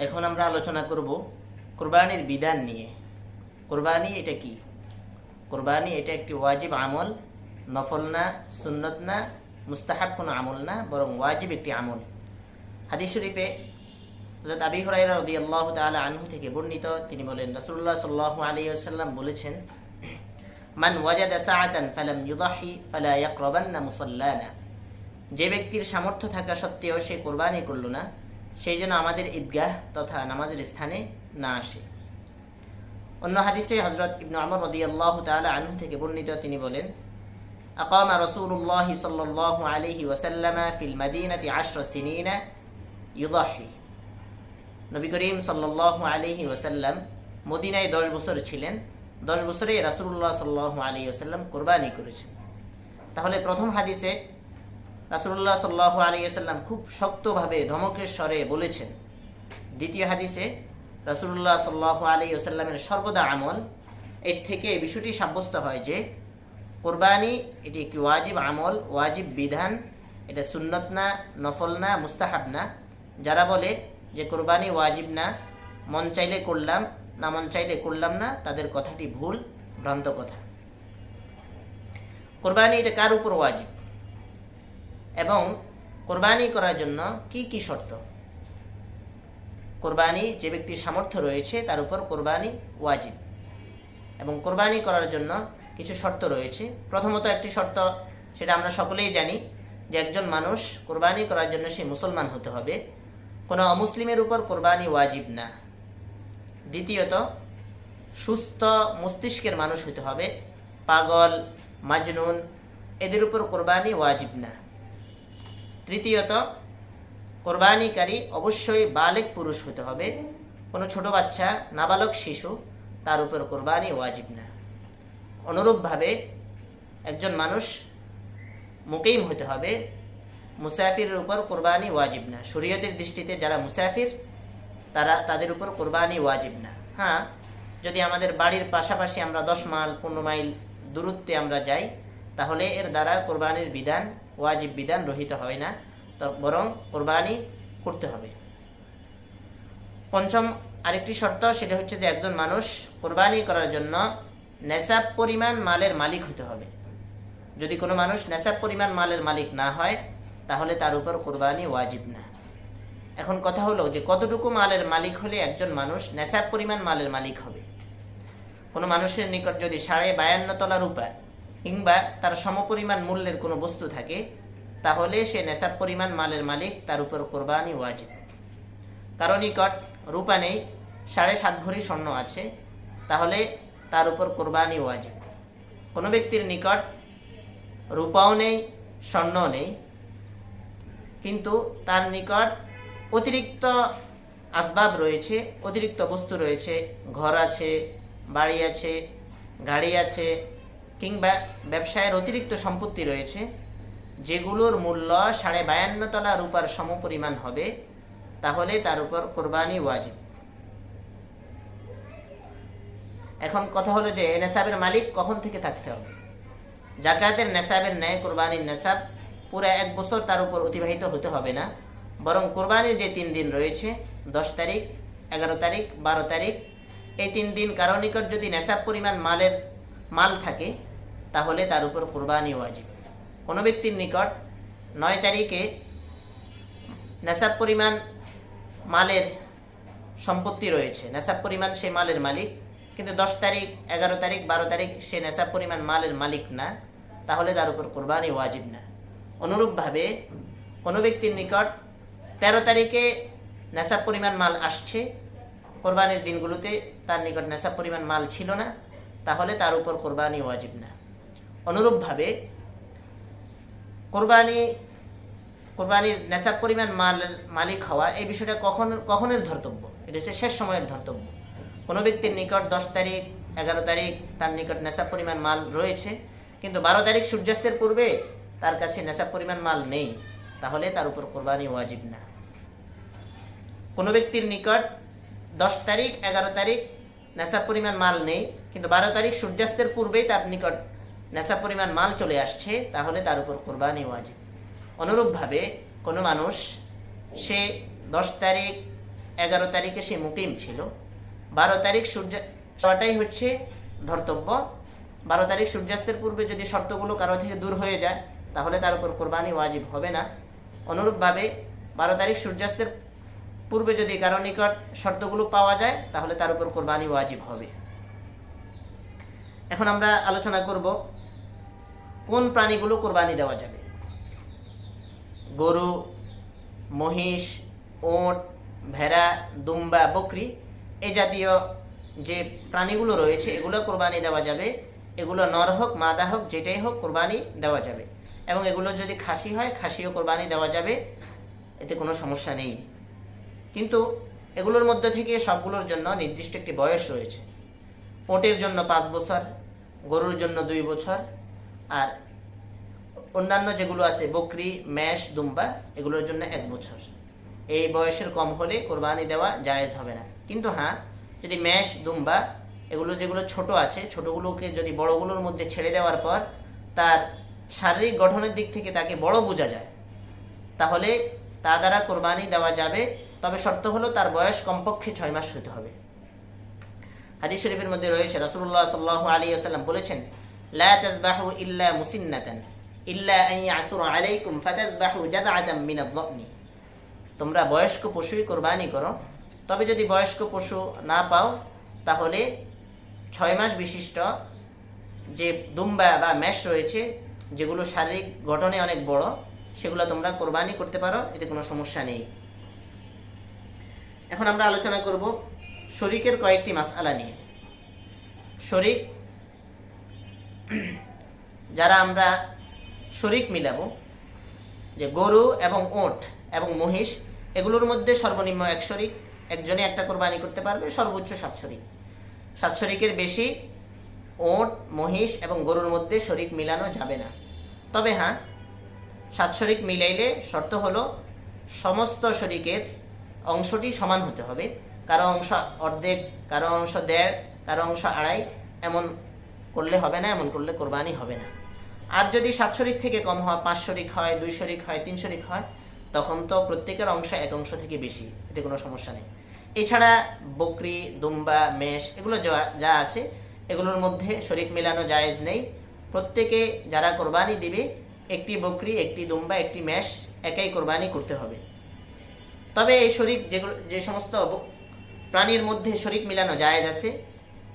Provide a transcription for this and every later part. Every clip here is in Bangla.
এখন আমরা আলোচনা করব কুরবানির বিধান নিয়ে। কুরবানি এটা কি? কুরবানি এটা একটি ওয়াজিব আমল, নফল না, সুন্নত না, মুস্তাহাব কোনো আমল না, বরং ওয়াজিব একটি আমল। হাদিস শরীফে হযরত আবী হুরায়রা রাদিয়াল্লাহু তাআলা আনহু থেকে বর্ণিত, তিনি বলেন রাসূলুল্লাহ সাল্লাল্লাহু আলাইহি ওয়াসাল্লাম বলেছেন, মান ওয়াজাদা সাআতান ফালাম ইউদাহি ফালা ইয়াকরাবান্না মুসাল্লানা। যে ব্যক্তির সামর্থ্য থাকা সত্ত্বেও সে কুরবানি করল না, সেই জন্য আমাদের ঈদগাহ তথা নামাজের স্থানে না আসে। অন্য হাদিসে হযরত ইবনে ওমর রাদিয়াল্লাহু তাআলা আনহু থেকে বর্ণিত, তিনি বলেন, আকামা রাসূলুল্লাহ সাল্লাল্লাহু আলাইহি ওয়াসাল্লাম ফিল মাদিনাতি 10 সিনিনা ইউদাহি। নবী করিম সাল্লাল্লাহু আলাইহি ওয়াসাল্লাম মদিনায় 10 বছর ছিলেন। 10 বছরে রাসূলুল্লাহ সাল্লাল্লাহু আলাইহি ওয়াসাল্লাম কুরবানি করেছেন। তাহলে প্রথম হাদিসে রাসূলুল্লাহ সাল্লাল্লাহু আলাইহি ওয়াসাল্লাম খুব শক্তভাবে ধমকের স্বরে বলেছেন। দ্বিতীয় হাদিসে রাসূলুল্লাহ সাল্লাল্লাহু আলাইহি ওয়াসাল্লামের সর্বদা আমল। এর থেকে এই বিষয়টি সাব্যস্ত হয় যে কুরবানি এটি একটি ওয়াজিব আমল, ওয়াজিব বিধান। এটা সুন্নত না, নফল না, মুস্তাহাব না। যারা বলে যে কুরবানি ওয়াজিব না, মন চাইলে করলাম, না মন চাইলে করলাম না, তাদের কথাটি ভুল, ভ্রান্ত কথা। কুরবানি এটা কার উপর ওয়াজিব এবং কুরবানি করার জন্য কি কি শর্ত? কুরবানি যে ব্যক্তির সামর্থ্য রয়েছে তার উপর কুরবানি ওয়াজিব, এবং কুরবানি করার জন্য কিছু শর্ত রয়েছে। প্রথমত একটি শর্ত, সেটা আমরা সকলেই জানি, যে একজন মানুষ কুরবানি করার জন্য সে মুসলমান হতে হবে, কোনো অমুসলিমের উপর কুরবানি ওয়াজিব না। দ্বিতীয়ত, সুস্থ মস্তিষ্কের মানুষ হতে হবে, পাগল, মাজনুন এদের উপর কুরবানি ওয়াজিব না। তৃতীয়ত, কুরবানিকারী অবশ্যই বালেগ পুরুষ হতে হবে, কোনো ছোট বাচ্চা, নাবালক শিশু তার উপর কুরবানি ওয়াজিব না। অনুরূপভাবে একজন মানুষ মুকিম হতে হবে, মুসাফিরের উপর কুরবানি ওয়াজিব না। শরীয়তের দৃষ্টিতে যারা মুসাফির তাদের উপর কুরবানি ওয়াজিব না। হ্যাঁ, যদি আমাদের বাড়ির পাশাপাশি আমরা 10 মাইল 15 মাইল দূরত্বে আমরা যাই, তাহলে এর দ্বারা কুরবানির বিধান, ওয়াজিব বিধান রহিত হয় না, বরং কুরবানি করতে হবে। পঞ্চম আরেকটি শর্ত, সেটা হচ্ছে যে একজন মানুষ কুরবানি করার জন্য নেসাব পরিমাণ মালের মালিক হতে হবে। যদি কোনো মানুষ নেসাব পরিমাণ মালের মালিক না হয়, তাহলে তার উপর কুরবানি ওয়াজিব না। এখন কথা হলো যে কতটুকু মালের মালিক হলে একজন মানুষ নেসাব পরিমাণ মালের মালিক হবে। কোনো মানুষের নিকট যদি 52.5 তলা রূপা কিংবা তার সমপরিমাণ মূল্যের কোনো বস্তু থাকে, তাহলে সে নেসাব পরিমাণ মালের মালিক, তার উপর কুরবানি ওয়াজিব। কারো নিকট রূপা নেই, 7.5 ভরি স্বর্ণ আছে, তাহলে তার উপর কুরবানি ওয়াজিব। কোনো ব্যক্তির নিকট রূপাও নেই, স্বর্ণও নেই, কিন্তু তার নিকট অতিরিক্ত আসবাব রয়েছে, অতিরিক্ত বস্তু রয়েছে, ঘর আছে, বাড়ি আছে, গাড়ি আছে, কিংবা ব্যবসায়ের অতিরিক্ত সম্পত্তি রয়েছে, যেগুলোর মূল্য 52.5 তলা রূপার সমপরিমাণ হবে, তাহলে তার উপর কুরবানি ওয়াজিব। এখন কথা হলো যে নেসাবের মালিক কখন থেকে থাকতে হবে? জাকাতের নেসাবের ন্যায় কুরবানির নেসাব পুরো 1 বছর তার উপর অতিবাহিত হতে হবে না, বরং কুরবানির যে 3 দিন রয়েছে, 10 তারিখ, 11 তারিখ, 12 তারিখ, এই 3 দিন কারো নিকট যদি নেসাব পরিমাণ মাল থাকে, তাহলে তার উপর কুরবানি ওয়াজিব। কোনো ব্যক্তির নিকট 9 তারিখে নেসাব পরিমাণ মালের সম্পত্তি রয়েছে, নেসাব পরিমাণ সে মালের মালিক, কিন্তু 10 তারিখ, 11 তারিখ, 12 তারিখ সে নেসাব পরিমাণ মালের মালিক না, তাহলে তার উপর কুরবানি ওয়াজিব না। অনুরূপভাবে কোনো ব্যক্তির নিকট 13 তারিখে নেসাব পরিমাণ মাল আসছে, কোরবানির দিনগুলোতে তার নিকট নেসাব পরিমাণ মাল ছিল না, তাহলে তার উপর কোরবানি ওয়াজিব না। অনুরূপভাবে কোরবানির নেসাব পরিমাণ মালিক হওয়া, এই বিষয়টা কখনের ধর্তব্য? এটা হচ্ছে শেষ সময়ের ধর্তব্য। কোনো ব্যক্তির নিকট 10 তারিখ, 11 তারিখ তার নিকট নেসাব পরিমাণ মাল রয়েছে, কিন্তু 12 তারিখ সূর্যাস্তের পূর্বে তার কাছে নেসাব পরিমাণ মাল নেই, তাহলে তার উপর কোরবানি ওয়াজিব না। কোনো ব্যক্তির নিকট 10 তারিখ, 11 তারিখ নেসাব পরিমাণ মাল নেই, কিন্তু 12 তারিখ সূর্যাস্তের পূর্বেই তার নিকট নেসাব পরিমাণ মাল চলে আসছে, তাহলে তার উপর কোরবানি ওয়াজিব। অনুরূপভাবে কোনো মানুষ সে 10 তারিখ, 11 তারিখে সে মুকিম ছিল, 12 তারিখ সূর্যটাই হচ্ছে ধর্তব্য। 12 তারিখ সূর্যাস্তের পূর্বে যদি শর্তগুলো কারো থেকে দূর হয়ে যায় তাহলে তার উপর কোরবানি ওয়াজিব হবে না। অনুরূপভাবে 12 তারিখ সূর্যাস্তের পূর্বে যদি কারো নিকট শর্তগুলো পাওয়া যায় তাহলে তার উপর কোরবানি ওয়াজিব হবে। এখন আমরা আলোচনা করব কোন প্রাণীগুলো কোরবানি দেওয়া যাবে। গরু, মহিষ, ওট, ভেড়া, দুম্বা, বকরি এই জাতীয় যে প্রাণীগুলো রয়েছে এগুলো কোরবানি দেওয়া যাবে। এগুলো নর হোক মাদা হোক যেটাই হোক কোরবানি দেওয়া যাবে, এবং এগুলো যদি খাসি হয় খাসিও কোরবানি দেওয়া যাবে, এতে কোনো সমস্যা নেই। কিন্তু এগুলোর মধ্যে থেকে সবগুলোর জন্য নির্দিষ্ট একটি বয়স রয়েছে। ওটের জন্য 5 বছর, গরুর জন্য 2 বছর, আর অন্যান্য যেগুলো আছে বকরি, মেষ, দুম্বা এগুলোর জন্য 1 বছর। এই বয়সের কম হলে কোরবানি দেওয়া জায়েজ হবে না। কিন্তু হ্যাঁ, যদি মেষ, দুম্বা এগুলো যেগুলো ছোট আছে ছোটগুলোকে যদি বড়গুলোর মধ্যে ছেড়ে দেওয়ার পর তার শারীরিক গঠনের দিক থেকে তাকে বড় বোঝা যায় তাহলে তা দ্বারা কোরবানি দেওয়া যাবে, তবে শর্ত হলো তার বয়স কমপক্ষে 6 মাস হতে হবে। হাদিস শরীফের মধ্যে রয়েছে রাসূলুল্লাহ সাল্লাল্লাহু আলাইহি ওয়াসাল্লাম বলেছেন, লা তাযবাহু ইল্লা মুসিন্নাতান ইল্লা আন ইয়াসুরা আলাইকুম ফাতাযবাহু জাযআতাম মিনাদ-দা'নি। তোমরা বয়স্ক পশুই কোরবানি করো, তবে যদি বয়স্ক পশু না পাও তাহলে 6 মাস বিশিষ্ট যে দুম্বা বা মেষ রয়েছে যেগুলো শারীরিক গঠনে অনেক বড় সেগুলো তোমরা কোরবানি করতে পারো, এতে কোনো সমস্যা নেই। এখন আমরা আলোচনা করব শরীকের কয়েকটি মাসআলা নিয়ে। শরীক, যারা আমরা শরীক মিলাবো, যে গরু এবং ওট এবং মহিষ এগুলোর মধ্যে সর্বনিম্ন 1 শরীক, একজনে একটা কোরবানি করতে পারবে, সর্বোচ্চ 7 শরীক। 7 শরীকের বেশি ওট, মহিষ এবং গরুর মধ্যে শরীক মিলানো যাবে না। তবে হ্যাঁ, 7 শরীক মিলাইলে শর্ত হলো সমস্ত শরীকের অংশটি সমান হতে হবে। কারো অংশ অর্ধেক, কারো অংশ 1.5, কারো অংশ 2.5, এমন করলে হবে না, এমন করলে কোরবানি হবে না। আর যদি 7 শরীক থেকে কম হয়, 5 শরীক হয়, 2 শরীক হয়, 3 শরীক হয়, তখন তো প্রত্যেকের অংশ 1 অংশ থেকে বেশি, এতে কোনো সমস্যা নেই। এছাড়া বকরি, দুম্বা, মেষ এগুলো যা আছে এগুলোর মধ্যে শরীক মেলানো জায়েজ নেই। প্রত্যেকে যারা কোরবানি দিবে একটি বকরি, একটি দুম্বা, একটি মেষ একাই কোরবানি করতে হবে। তবে এই শরীক যে সমস্ত প্রাণীর মধ্যে শরীক মিলানো জায়েজ আছে,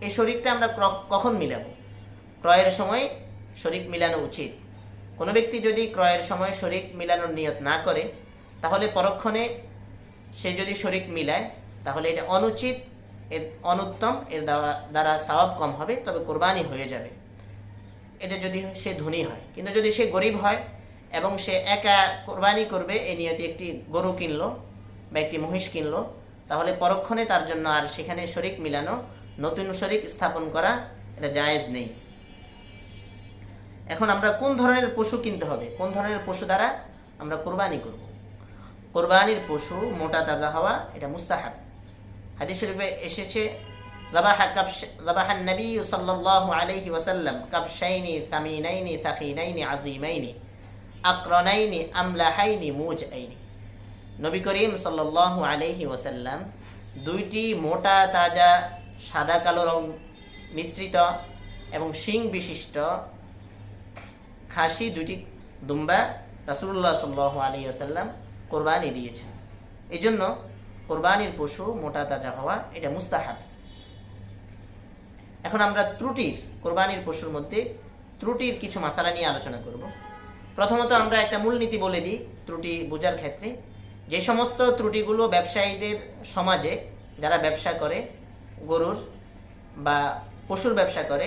এই শরীকটা আমরা কখন মিলাবো? ক্রয়ের সময় শরীক মিলানো উচিত। কোনো ব্যক্তি যদি ক্রয়ের সময় শরীক মিলানোর নিয়ত না করে তাহলে পরক্ষণে সে যদি শরীক মিলায় তাহলে এটা অনুচিত, এর অনুত্তম, এর দ্বারা সওয়াব কম হবে, তবে কোরবানি হয়ে যাবে এটা যদি সে ধনী হয়। কিন্তু যদি সে গরিব হয় এবং সে একা কোরবানি করবে এই নিয়তে একটি গরু কিনলো বা একটি মহিষ কিনলো, তাহলে পরক্ষণে তার জন্য আর সেখানে শরীক মিলানো, নতুন শরীক স্থাপন করা এটা জায়েজ নেই। এখন আমরা কোন ধরনের পশু কিনতে হবে, কোন ধরনের পশু দ্বারা আমরা কোরবানি করব? কোরবানির পশু মোটা তাজা হওয়া এটা মুস্তাহাব। হাদিস শরীফে এসেছে, যাবাহান নবী সাল্লাল্লাহু আলাইহি ওয়াসাল্লাম কাবশাইনি সামিনাইনি সাখিনাইনি আযীমাইনি আকরানাইনি আমলাহাইনি মুজআইনি। নবী করিম সাল্লাল্লাহু আলাইহি ওয়াসাল্লাম 2টি মোটা তাজা সাদা কালো রং মিশ্রিত এবং শিং বিশিষ্ট খাসি 2টি দুম্বা রাসূলুল্লাহ সাল্লাল্লাহু আলাইহি ওয়াসাল্লাম কোরবানি দিয়েছেন। এই জন্য কোরবানির পশু মোটা তাজা হওয়া এটা মুস্তাহাব। এখন আমরা কোরবানির পশুর মধ্যে ত্রুটির কিছু মাসালা নিয়ে আলোচনা করব। প্রথমত আমরা একটা মূলনীতি বলে দিই ত্রুটি বোঝার ক্ষেত্রে। যে সমস্ত ত্রুটিগুলো ব্যবসায়ীদের সমাজে, যারা ব্যবসা করে গরুর বা পশুর ব্যবসা করে,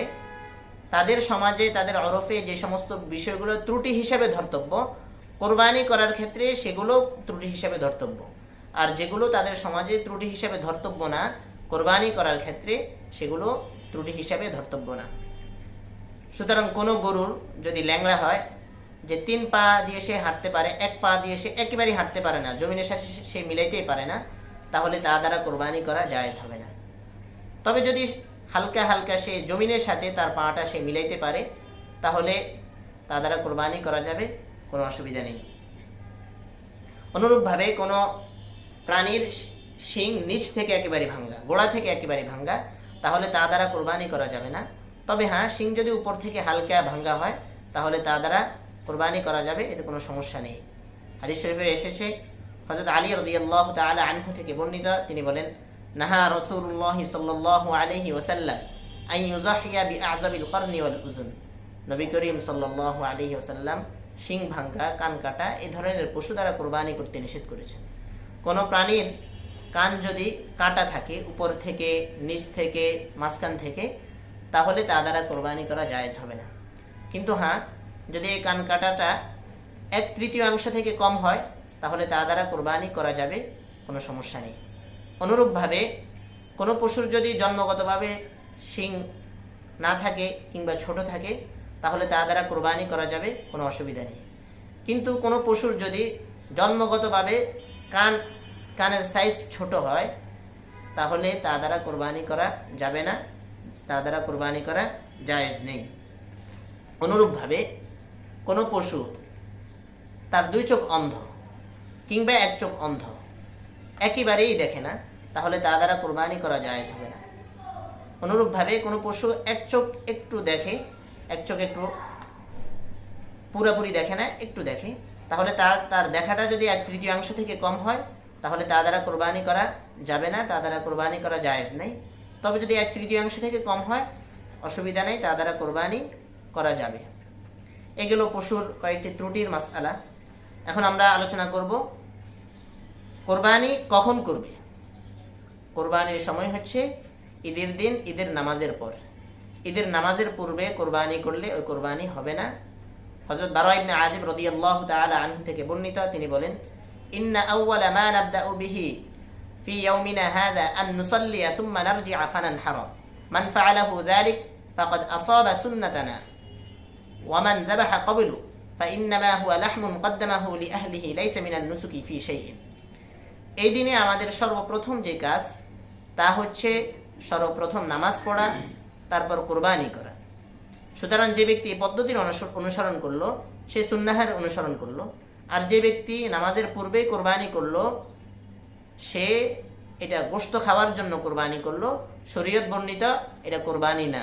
তাদের সমাজে তাদের ওরফে যে সমস্ত বিষয়গুলো ত্রুটি হিসেবে ধর্তব্য, কোরবানি করার ক্ষেত্রে সেগুলো ত্রুটি হিসেবে ধর্তব্য। আর যেগুলো তাদের সমাজে ত্রুটি হিসেবে ধর্তব্য না, কোরবানি করার ক্ষেত্রে সেগুলো ত্রুটি হিসেবে ধর্তব্য না। সুতরাং কোনো গরুর যদি ল্যাংড়া হয়, যে 3 পা দিয়ে সে হাঁটতে পারে, 1 পা দিয়ে সে একেবারেই হাঁটতে পারে না, জমিনের সাথে সে মিলাইতেই পারে না, তাহলে তা দ্বারা কোরবানি করা জায়েজ হবে না। তবে যদি হালকা হালকা সে জমিনের সাথে তার পাটা সে মিলাইতে পারে তাহলে তা দ্বারা কোরবানি করা যাবে, কোনো অসুবিধা নেই। অনুরূপভাবে কোনো প্রাণীর শিং নিচ থেকে একেবারে ভাঙ্গা, গোড়া থেকে একেবারে ভাঙ্গা, তাহলে তা দ্বারা কোরবানি করা যাবে না। তবে হ্যাঁ, শিং যদি উপর থেকে হালকা ভাঙ্গা হয় তাহলে তা দ্বারা কোরবানি করা যাবে, এতে কোনো সমস্যা নেই। হাদিস শরীফে এসেছে, হযরত আলী রাদিয়াল্লাহু তাআলা আনহু থেকে বর্ণিত, তিনি বলেন, নাহা রাসূলুল্লাহ সাল্লাল্লাহু আলাইহি ওয়াসাল্লাম আন ইউযাহিয়া বিআযাবিল করনি ওয়াল উযুন। নবী করিম সাল্লাল্লাহু আলাইহি ওয়াসাল্লাম শিং ভাঙ্গা, কান কাটা এই ধরনের পশু দ্বারা কোরবানি করতে নিষেধ করেছেন। কোনো প্রাণীর কান যদি কাটা থাকে উপর থেকে, নিচ থেকে, মাঝখান থেকে, তাহলে তা দ্বারা কোরবানি করা জায়েজ হবে না। কিন্তু হ্যাঁ, যদি এই কান কাটাটা 1/3 থেকে কম হয় তাহলে তা দ্বারা কোরবানি করা যাবে, কোনো সমস্যা নেই। অনুরূপভাবে কোনো পশুর যদি জন্মগতভাবে শিং না থাকে কিংবা ছোট থাকে তাহলে তা দ্বারা কোরবানি করা যাবে, কোনো অসুবিধা নেই। কিন্তু কোনো পশুর যদি জন্মগতভাবে কানের সাইজ ছোট হয় তাহলে তা দ্বারা কোরবানি করা যাবে না, তা দ্বারা কোরবানি করা জায়েজ নেই। অনুরূপভাবে কোনো পশু তার 2 চোখ অন্ধ কিংবা 1 চোখ অন্ধ, একেবারেই দেখে না, তাহলে তা দ্বারা কোরবানি করা জায়েজ হবে না। অনুরূপভাবে কোনো পশু 1 চোখ একটু দেখে, 1 চোখ একটু পুরোপুরি দেখে না, একটু দেখে, তাহলে তার দেখাটা যদি 1/3 থেকে কম হয় তাহলে তা দ্বারা কোরবানি করা যাবে না, তা দ্বারা কোরবানি করা জায়েজ নেই। তবে যদি 1/3 থেকে কম হয় অসুবিধা নেই, তা দ্বারা কোরবানি করা যাবে। এগুলো পশুর কয়েকটি ত্রুটির মাসআলা। এখন আমরা আলোচনা করব কোরবানি কখন করবে। কোরবানির সময় হচ্ছে ঈদের দিন, ঈদের নামাজের পর। ঈদের নামাজের পূর্বে কোরবানি করলে ওই কোরবানি হবে না। হযরত বারা ইবনে আযিব রাদিয়াল্লাহু তাআলা আনহু থেকে বর্ণিত, তিনি বলেন, ইন্না আউওয়ালা মা নাবদাউ বিহি ফি ইয়াউমিনা হাযা আন নুসাল্লি থুম্মা নারজি'a ফানানহারা মান ফাআলাহু যালিক ফাকাদ আসাবা সুন্নাতানা ওয়া মান যাবাহা ক্বাবলু ফাইন্নামা হুয়া লাহমুন কদ্দামাহু লিআহলিহি লাইসা মিনান নুসুকি ফি শাইইন। এই দিনে আমাদের সর্বপ্রথম যে কাজ তা হচ্ছে সর্বপ্রথম নামাজ পড়া, তারপর কোরবানি করা। সুতরাং যে ব্যক্তি এই পদ্ধতির অনুসরণ করলো সে সুন্নাহের অনুসরণ করলো, আর যে ব্যক্তি নামাজের পূর্বে কোরবানি করলো সে এটা গোশত খাওয়ার জন্য কোরবানি করলো, শরীয়ত বর্ণিত এটা কোরবানি না।